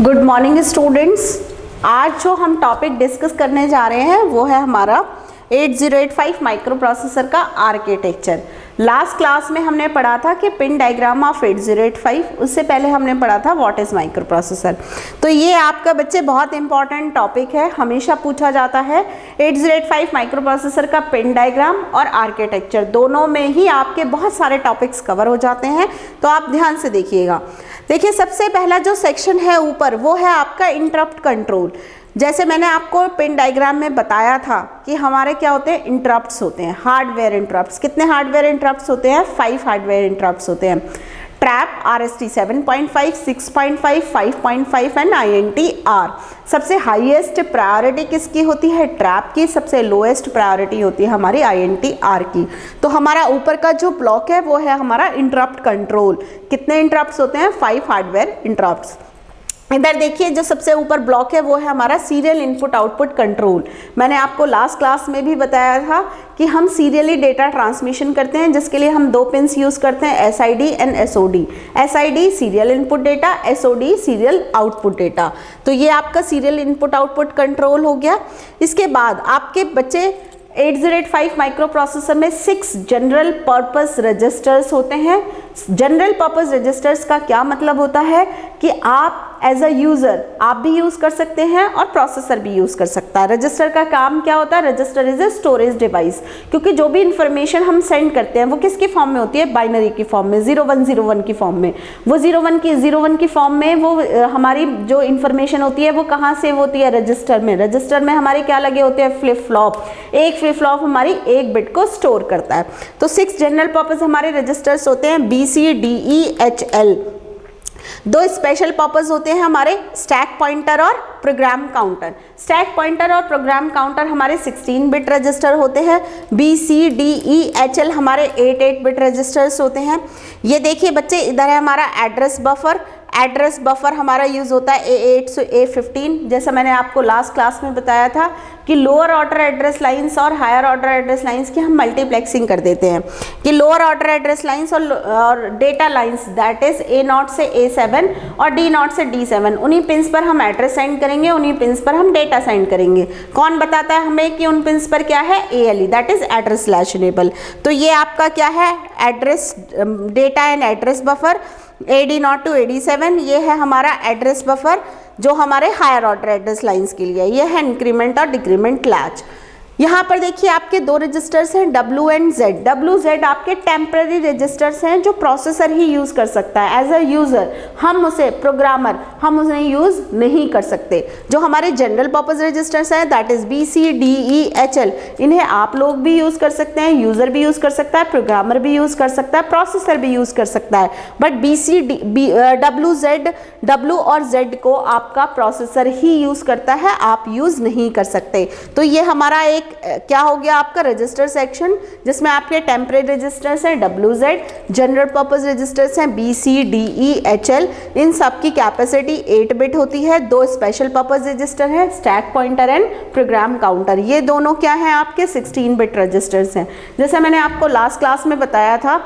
Good morning students. आज जो हम टॉपिक डिस्कस करने जा रहे हैं वो है हमारा 8085 माइक्रो प्रोसेसर का आर्किटेक्चर। लास्ट क्लास में हमने पढ़ा था कि पिन डायग्राम ऑफ 8085, उससे पहले हमने पढ़ा था व्हाट इज माइक्रो प्रोसेसर। तो ये आपका बच्चे बहुत इंपॉर्टेंट टॉपिक है, हमेशा पूछा जाता है। 8085 माइक्रो प्रोसेसर का पिन डायग्राम और आर्किटेक्चर दोनों में ही आपके बहुत सारे टॉपिक्स कवर हो जाते हैं, तो आप ध्यान से देखिएगा। देखिए, सबसे पहला जो सेक्शन है ऊपर वो है आपका इंटरप्ट कंट्रोल। जैसे मैंने आपको पिन डायग्राम में बताया था कि हमारे क्या होते हैं, इंटरप्ट्स होते हैं, हार्डवेयर इंटरप्ट्स। कितने हार्डवेयर इंटरप्ट्स होते हैं? 5 हार्डवेयर इंटरप्ट्स होते हैं। Trap, RST 7.5, 6.5, 5.5 and INTR। सबसे हाईएस्ट प्रायोरिटी किसकी होती है? ट्रैप की। सबसे लोएस्ट प्रायोरिटी होती है हमारी INTR की। तो हमारा ऊपर का जो ब्लॉक है वो है हमारा इंटरप्ट कंट्रोल। कितने इंटरप्ट्स होते हैं? 5 हार्डवेयर इंटरप्ट्स। इधर देखिए, जो सबसे ऊपर ब्लॉक है वो है हमारा सीरियल इनपुट आउटपुट कंट्रोल। मैंने आपको लास्ट क्लास में भी बताया था कि हम सीरियली डेटा ट्रांसमिशन करते हैं, जिसके लिए हम 2 पिन्स यूज़ करते हैं, SID and SOD। SID serial input data, SOD serial output data. तो ये आपका सीरियल इनपुट आउटपुट कंट्रोल हो गया। इसके बाद आपके बच्चे 8085 माइक्रो प्रोसेसर में 6 जनरल पर्पस रजिस्टर्स होते हैं। जनरल पर्पस रजिस्टर्स का क्या मतलब होता है कि आप एज अ यूजर आप भी यूज कर सकते हैं और प्रोसेसर भी यूज कर सकता है। रजिस्टर का काम क्या होता है? Register is a storage device, क्योंकि जो भी इंफॉर्मेशन हम सेंड करते हैं वो किसकी फॉर्म में होती है? बाइनरी की फॉर्म में, 0101 की फॉर्म में। वो 01 की फॉर्म में वो हमारी जो इंफॉर्मेशन होती है वो कहाँ से होती है? रजिस्टर में। रजिस्टर में हमारे क्या लगे होते हैं? Flip flop. एक फ्लिप फ्लॉप हमारी एक बिट को स्टोर करता है। तो 6 जनरल पर्पस हमारे रजिस्टर्स होते हैं, BCDEHL। 2 स्पेशल पर्पस होते हैं हमारे, स्टैक पॉइंटर और प्रोग्राम काउंटर। स्टैक पॉइंटर और प्रोग्राम काउंटर हमारे 16 बिट रजिस्टर होते हैं। BCDEHL हमारे 8 बिट रजिस्टर्स होते हैं। ये देखिए बच्चे, इधर है हमारा एड्रेस बफर। एड्रेस बफर हमारा यूज़ होता है A8 से A15। जैसा मैंने आपको लास्ट क्लास में बताया था कि लोअर ऑर्डर एड्रेस लाइंस और हायर ऑर्डर एड्रेस लाइंस की हम मल्टीप्लेक्सिंग कर देते हैं कि लोअर ऑर्डर एड्रेस लाइंस और data lines that is A0 से A7 और D0 से D7, उन्हीं पिन्स पर हम एड्रेस सेंड करेंगे, उन्हीं पिन्स पर हम डेटा सेंड करेंगे। कौन बताता है हमें कि उन पिन्स पर क्या है? ALE that is address slash enable. तो ये आपका क्या है? Address data and address buffer. AD0 to AD7 ये है हमारा एड्रेस बफर जो हमारे हायर ऑर्डर एड्रेस लाइंस के लिए। ये है इंक्रीमेंट और डिक्रीमेंट लैच। यहाँ पर देखिए आपके 2 रजिस्टर्स हैं, W एंड Z। WZ आपके टेम्पररी रजिस्टर्स हैं जो प्रोसेसर ही यूज़ कर सकता है। एज अ यूज़र हम उसे, प्रोग्रामर हम उन्हें यूज़ नहीं कर सकते। जो हमारे जनरल पर्पस रजिस्टर्स हैं दैट इज BCDEHL, इन्हें आप लोग भी यूज़ कर सकते हैं, यूज़र भी यूज़ कर सकता है, प्रोग्रामर भी यूज़ कर सकता है, प्रोसेसर भी यूज़ कर सकता है। बट W और Z को आपका प्रोसेसर ही यूज़ करता है, आप यूज़ नहीं कर सकते। तो ये हमारा एक क्या हो गया आपका रजिस्टर सेक्शन, जिसमें आपके टेम्परेरी रजिस्टर्स हैं WZ, जनरल पर्पस रजिस्टर्स हैं BCDEHL। इन सब की कैपेसिटी 8 बिट होती है। 2 स्पेशल पर्पस रजिस्टर हैं, stack pointer and program counter. ये दोनों क्या हैं? आपके 16 बिट रजिस्टर्स हैं। जैसे मैंने आपको लास्ट क्लास में बताया था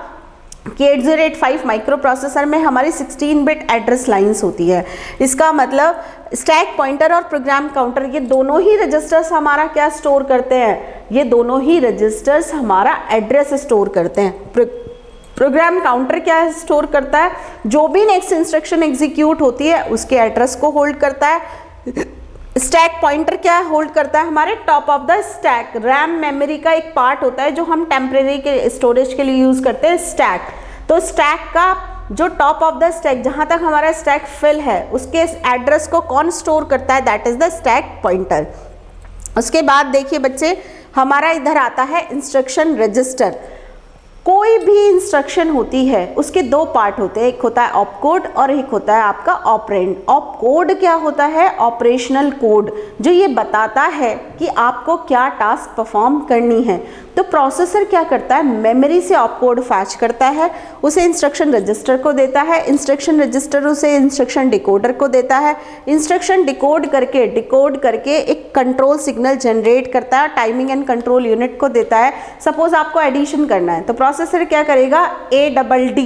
कि 8085 माइक्रो प्रोसेसर में हमारी 16 बिट एड्रेस लाइंस होती है। इसका मतलब स्टैक पॉइंटर और प्रोग्राम काउंटर ये दोनों ही रजिस्टर्स हमारा क्या स्टोर करते हैं? ये दोनों ही रजिस्टर्स हमारा एड्रेस स्टोर करते हैं। प्रोग्राम काउंटर क्या स्टोर करता है? जो भी नेक्स्ट इंस्ट्रक्शन एग्जीक्यूट होती है उसके एड्रेस को होल्ड करता है। स्टैक पॉइंटर क्या होल्ड करता है? हमारे top of the stack, RAM memory का एक पार्ट होता है जो हम टेम्परेरी के स्टोरेज के लिए यूज करते हैं, स्टैक। तो स्टैक का जो टॉप ऑफ द स्टैक, जहां तक हमारा स्टैक फिल है, उसके एड्रेस को कौन स्टोर करता है? That is the stack pointer. उसके बाद देखिए बच्चे, हमारा इधर आता है इंस्ट्रक्शन रजिस्टर। कोई भी इंस्ट्रक्शन होती है उसके 2 पार्ट होते हैं, एक होता है ऑपकोड और एक होता है आपका ऑपरेंड। ऑपकोड क्या होता है? ऑपरेशनल कोड, जो ये बताता है कि आपको क्या टास्क परफॉर्म करनी है। तो प्रोसेसर क्या करता है? मेमोरी से ऑपकोड फैच करता है, उसे इंस्ट्रक्शन रजिस्टर को देता है, इंस्ट्रक्शन रजिस्टर उसे इंस्ट्रक्शन डिकोडर को देता है, इंस्ट्रक्शन डिकोड करके एक कंट्रोल सिग्नल जनरेट करता है, टाइमिंग एंड कंट्रोल यूनिट को देता है। सपोज आपको एडिशन करना है तो प्रोसेसर क्या करेगा? ADD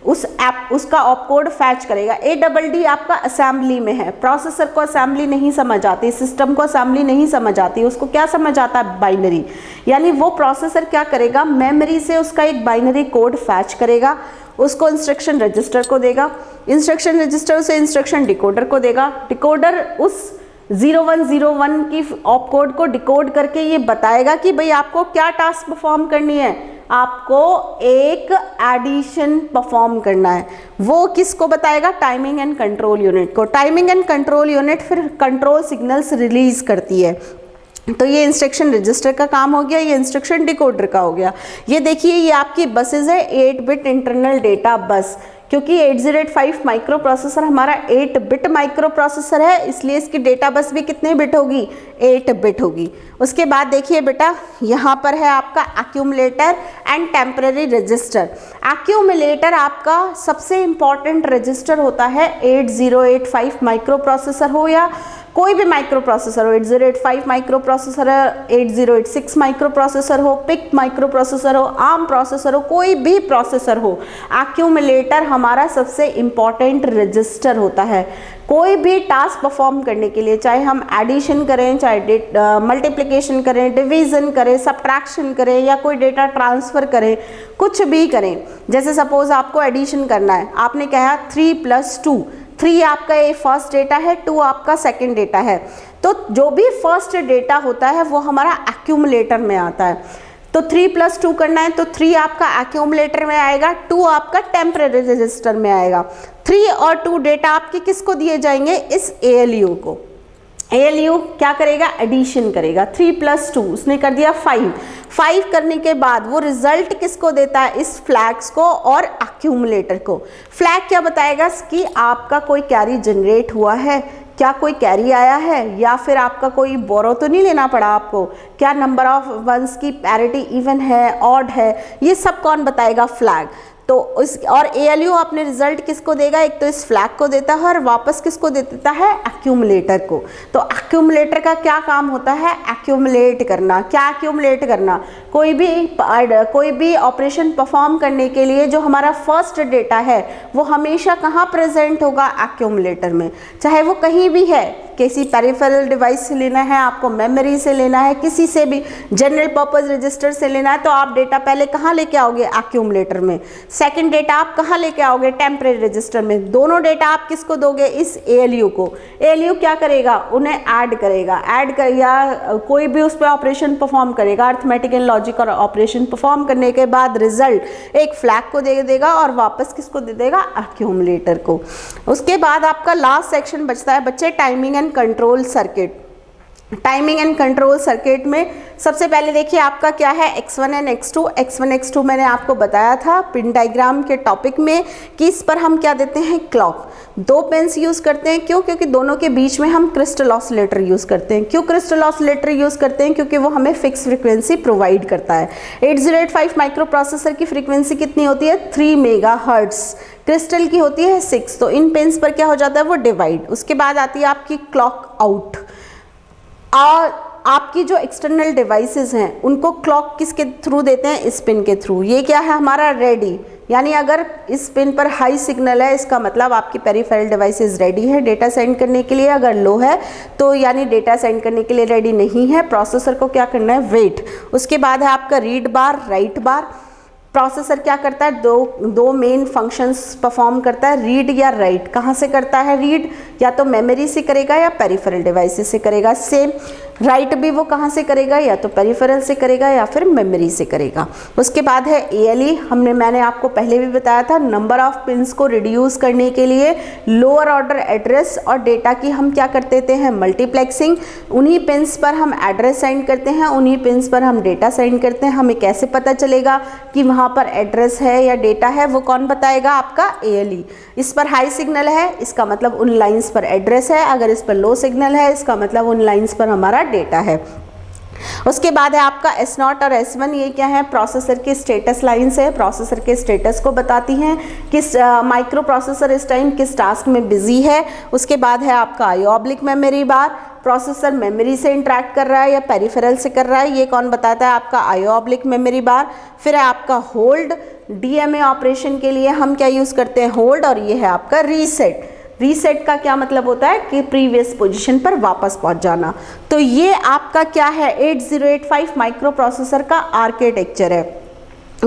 उसका ऑपकोड फैच करेगा। ADD आपका असेंबली में है, प्रोसेसर को असेंबली नहीं समझ आती, सिस्टम को असेंबली नहीं समझ आती, उसको क्या समझ आता है, बाइनरी। यानी वो प्रोसेसर क्या करेगा, मेमोरी से उसका एक बाइनरी कोड फैच करेगा, उसको इंस्ट्रक्शन रजिस्टर को देगा, इंस्ट्रक्शन रजिस्टर से इंस्ट्रक्शन डिकोडर को देगा, डिकोडर उस 0101 की ऑपकोड को डिकोड करके ये बताएगा कि भाई आपको क्या टास्क परफॉर्म करनी है, आपको एक एडिशन परफॉर्म करना है। वो किसको बताएगा, टाइमिंग एंड कंट्रोल यूनिट को। टाइमिंग एंड कंट्रोल यूनिट फिर कंट्रोल सिग्नल्स रिलीज करती है। तो ये इंस्ट्रक्शन रजिस्टर का काम हो गया, ये इंस्ट्रक्शन डिकोडर का हो गया। ये देखिए ये आपकी बसेज है 8 बिट इंटरनल डेटा बस, क्योंकि 8085 माइक्रो प्रोसेसर हमारा 8 बिट माइक्रो प्रोसेसर है, इसलिए इसकी डेटा बस भी कितने बिट होगी, 8 बिट होगी। उसके बाद देखिए बेटा यहाँ पर है आपका accumulator and temporary register. Accumulator आपका सबसे इंपॉर्टेंट रजिस्टर होता है 8085 माइक्रो प्रोसेसर हो या कोई भी माइक्रो प्रोसेसर हो, 8085 माइक्रो प्रोसेसर है, 8086 माइक्रो प्रोसेसर हो, पिक माइक्रो प्रोसेसर हो, आर्म प्रोसेसर हो, कोई भी प्रोसेसर हो, एक्यूमुलेटर हमारा सबसे इम्पॉर्टेंट रजिस्टर होता है। कोई भी टास्क परफॉर्म करने के लिए, चाहे हम एडिशन करें, चाहे मल्टीप्लिकेशन करें, डिवीजन करें, सब्ट्रैक्शन करें या कोई डेटा ट्रांसफ़र करें, कुछ भी करें। जैसे सपोज आपको एडिशन करना है, आपने कहा 3 + 2, 3 आपका ये फर्स्ट डेटा है, 2 आपका सेकंड डेटा है। तो जो भी फर्स्ट डेटा होता है वो हमारा एक्यूमुलेटर में आता है। तो 3 + 2 करना है तो 3 आपका एक्यूमुलेटर में आएगा, 2 आपका टेम्पररी रजिस्टर में आएगा। 3 और 2 डेटा आपके किसको दिए जाएंगे, इस ALU को। ALU क्या करेगा, एडिशन करेगा। 3 + 2 उसने कर दिया 5 करने के बाद वो रिजल्ट किसको देता है, इस फ्लैग्स को और एक्यूमुलेटर को। फ्लैग क्या बताएगा कि आपका कोई कैरी जनरेट हुआ है, क्या कोई कैरी आया है, या फिर आपका कोई बोरो तो नहीं लेना पड़ा आपको, क्या नंबर ऑफ वंस की पैरिटी इवन है, ऑड है, ये सब कौन बताएगा, फ्लैग। तो उस और ALU आपने रिजल्ट किसको देगा, एक तो इस फ्लैग को देता है और वापस किसको दे देता है, एक्यूमुलेटर को। तो एक्यूमुलेटर का क्या काम होता है, एक्यूमुलेट करना। क्या एक्यूमुलेट करना, कोई भी ऑपरेशन परफॉर्म करने के लिए जो हमारा फर्स्ट डेटा है वो हमेशा कहाँ प्रेजेंट होगा, एक्यूमुलेटर में। चाहे वो कहीं भी है, किसी पेरिफेरल डिवाइस से लेना है आपको, मेमोरी से लेना है, किसी से भी जनरल पर्पस रजिस्टर से लेना है, तो आप डेटा पहले कहाँ लेके आओगे, एक्यूमुलेटर में। सेकंड डेटा आप कहाँ लेके आओगे, टेम्पररी रजिस्टर में। दोनों डेटा आप किसको दोगे, इस ALU को। ALU क्या करेगा, उन्हें ऐड करेगा, या कोई भी उस पर ऑपरेशन परफॉर्म करेगा, अर्थमेटिक एंड लॉजिक और ऑपरेशन परफॉर्म करने के बाद रिजल्ट एक फ्लैग को दे देगा और वापस किसको दे देगा, एक्यूमुलेटर को। उसके बाद आपका लास्ट सेक्शन बचता है बच्चे timing and control circuit. Timing and control circuit में सबसे पहले देखिए आपका क्या है, X1 and X2। X1 X2 मैंने आपको बताया था पिन डायग्राम के टॉपिक में कि इस पर हम क्या देते हैं, क्लॉक। 2 पिन्स यूज़ करते हैं, क्यों, क्योंकि दोनों के बीच में हम क्रिस्टल ऑसिलेटर यूज़ करते हैं। क्यों क्रिस्टल ऑसिलेटर यूज़ करते हैं, क्योंकि वो हमें फिक्स फ्रीक्वेंसी प्रोवाइड करता है। 8085 माइक्रो प्रोसेसर की फ्रीक्वेंसी कितनी होती है, 3 मेगाहर्ट्ज़, क्रिस्टल की होती है 6। तो इन पिन्स पर क्या हो जाता है, वो डिवाइड। उसके बाद आती है आपकी क्लॉक आउट। और आपकी जो एक्सटर्नल डिवाइसेस हैं उनको क्लॉक किसके थ्रू देते हैं, इस पिन के थ्रू। ये क्या है हमारा, रेडी। यानी अगर इस पिन पर हाई सिग्नल है, इसका मतलब आपकी पेरिफेरल डिवाइसेस रेडी है डेटा सेंड करने के लिए। अगर लो है तो यानी डेटा सेंड करने के लिए रेडी नहीं है, प्रोसेसर को क्या करना है, वेट। उसके बाद है आपका रीड बार, राइट बार। प्रोसेसर क्या करता है, दो मेन फंक्शंस परफॉर्म करता है, रीड या राइट। कहाँ से करता है रीड, या तो मेमोरी से करेगा या पेरिफेरल डिवाइसेस से करेगा। सेम राइट भी वो कहाँ से करेगा, या तो पेरिफेरल से करेगा या फिर मेमोरी से करेगा। उसके बाद है ALE। मैंने आपको पहले भी बताया था, नंबर ऑफ पिन्स को रिड्यूस करने के लिए लोअर ऑर्डर एड्रेस और डेटा की हम क्या कर देते हैं, मल्टीप्लेक्सिंग। उन्हीं पिन्स पर हम एड्रेस सेंड करते हैं, उन्हीं पिन्स पर हम डेटा सेंड करते हैं। हमें कैसे पता चलेगा कि वहाँ पर एड्रेस है या डेटा है, वो कौन बताएगा, आपका ALE। इस पर हाई सिग्नल है, इसका मतलब उन लाइंस पर एड्रेस है। अगर इस पर लो सिग्नल है, इसका मतलब उन लाइंस पर हमारा डेटा है। उसके बाद है आपका S0 और S1। ये क्या है, प्रोसेसर की स्टेटस लाइन्स है, प्रोसेसर के स्टेटस को बताती हैं किस माइक्रो प्रोसेसर इस टाइम किस टास्क में बिजी है। उसके बाद है आपका IO/ मेमोरी बार, प्रोसेसर मेमोरी से इंटरेक्ट कर रहा है या पेरिफेरल से कर रहा है, ये कौन बताता है, आपका IO/ मेमोरी बार। फिर है आपका होल्ड, डीएमए ऑपरेशन के लिए हम क्या यूज़ करते हैं, होल्ड, और ये है आपका रीसेट। रीसेट का क्या मतलब होता है कि प्रीवियस पोजीशन पर वापस पहुंच जाना। तो ये आपका क्या है, 8085 माइक्रो प्रोसेसर का आर्किटेक्चर है।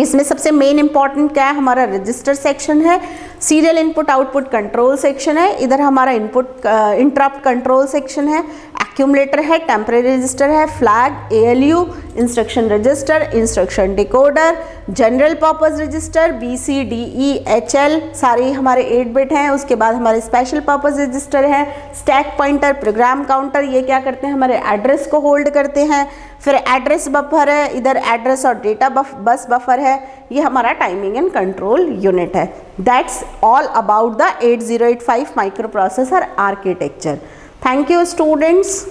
इसमें सबसे मेन इंपॉर्टेंट क्या है, हमारा रजिस्टर सेक्शन है, serial input output control section है, इधर हमारा इनपुट इंटरप्ट कंट्रोल सेक्शन है, एक्यूमुलेटर है, टेम्परेरी रजिस्टर है, flag, ALU, instruction register, instruction decoder, general purpose register, BCDE HL सारे हमारे 8 बिट हैं। उसके बाद हमारे स्पेशल पर्पस रजिस्टर है, स्टैक पॉइंटर, प्रोग्राम काउंटर, ये क्या करते हैं, हमारे एड्रेस को होल्ड करते हैं। फिर एड्रेस बफर है, इधर एड्रेस और डेटा बस बफर है, ये हमारा टाइमिंग एंड कंट्रोल यूनिट है। That's all about the 8085 micro processor architecture. Thank you students.